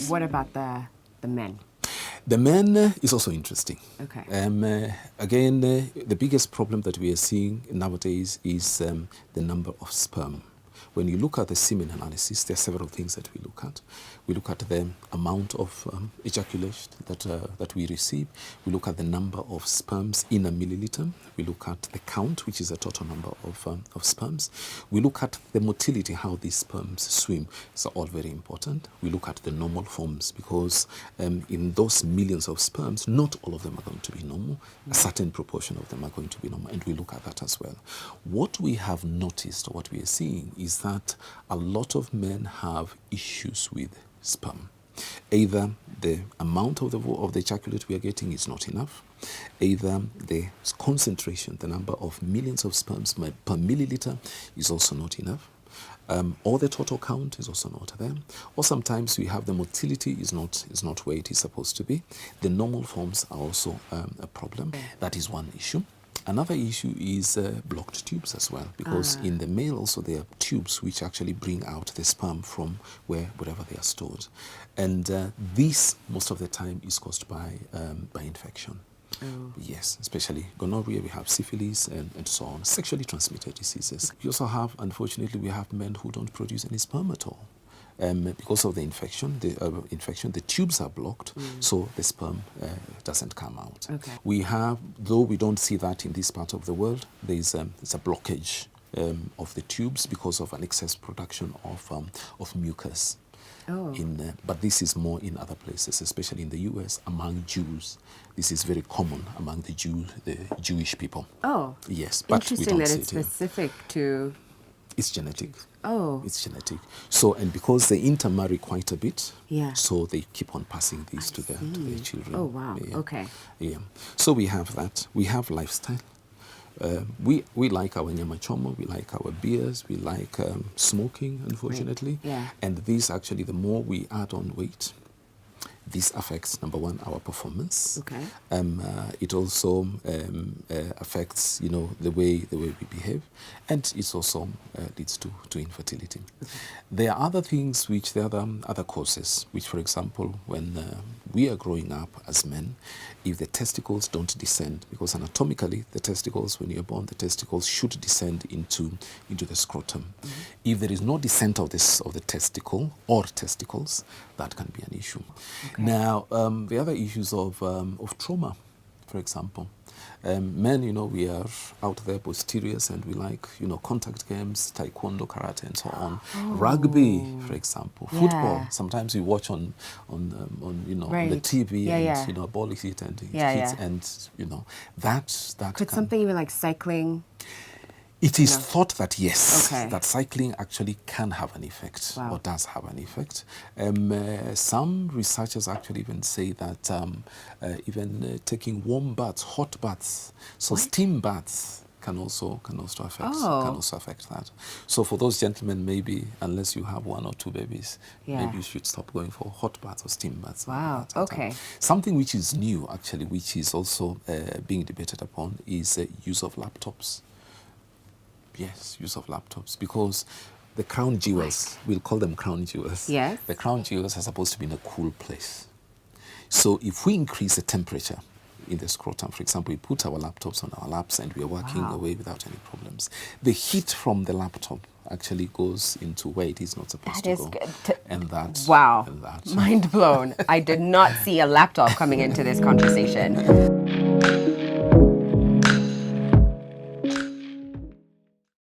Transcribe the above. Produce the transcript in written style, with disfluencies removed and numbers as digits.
What about the men? The men is also interesting. Okay. Again, the biggest problem that we are seeing nowadays is the number of sperm. When you look at the semen analysis, there are several things that we look at. We look at the amount of ejaculation that we receive. We look at the number of sperms in a milliliter. We look at the count, which is the total number of sperms. We look at the motility, how these sperms swim. It's all very important. We look at the normal forms because in those millions of sperms, not all of them are going to be normal. A certain proportion of them are going to be normal, and we look at that as well. What we have noticed, or what we are seeing, is that a lot of men have issues with sperm. Either the amount of the ejaculate we are getting is not enough, either the concentration, the number of millions of sperms per milliliter is also not enough, or the total count is also not there, or sometimes we have the motility is not where it is supposed to be. The normal forms are also a problem. That is one issue. Another issue is blocked tubes as well, because in the male also there are tubes which actually bring out the sperm from wherever they are stored. And this, most of the time, is caused by infection. Oh. Yes, especially gonorrhea, we have syphilis and so on, sexually transmitted diseases. We also have, unfortunately, we have men who don't produce any sperm at all. Because of the infection, the tubes are blocked, so the sperm doesn't come out. Okay. We have, though we don't see that in this part of the world, there's a blockage of the tubes because of an excess production of mucus. Oh. But this is more in other places, especially in the US, among Jews. This is very common among the Jewish people. Oh. Yes, but we don't see it. Interesting that it's specific to... It's genetic. Oh. It's genetic. So, and because they intermarry quite a bit, yeah, so they keep on passing these to their children. Oh, wow. Yeah. Okay. Yeah. So we have that. We have lifestyle. We like our nyama choma, we like our beers, we like smoking, unfortunately. Right. Yeah. And this actually, the more we add on weight, this affects, number one, our performance. Okay. It also affects, the way we behave, and it also leads to infertility. Okay. There are other things which there are other causes, which, for example, when we are growing up as men, if the testicles don't descend, because anatomically the testicles, when you're born, the testicles should descend into the scrotum. Mm-hmm. If there is no descent of the testicle or testicles, that can be an issue. Okay. Now, the other issues of trauma, for example. Men, we are out there posteriors and we like, contact games, taekwondo, karate, and so on. Oh. Rugby, for example, football. Sometimes we watch on right, the TV, yeah, and a ball is hit and it hits, and that could something even like cycling. It is thought that yes, okay, that cycling actually can have an effect, wow, or does have an effect. Some researchers actually even say that even taking warm baths, hot baths, so what? Steam baths can also affect that. So for those gentlemen, maybe unless you have one or two babies, maybe you should stop going for hot baths or steam baths. Wow. Okay. Something which is new actually, which is also being debated upon, is use of laptops. Yes, use of laptops, because the crown jewels, we'll call them crown jewels. Yes. The crown jewels are supposed to be in a cool place. So if we increase the temperature in the scrotum, for example, we put our laptops on our laps and we are working away without any problems, the heat from the laptop actually goes into where it is not supposed to go. And that. Wow. Mind blown. I did not see a laptop coming into this conversation.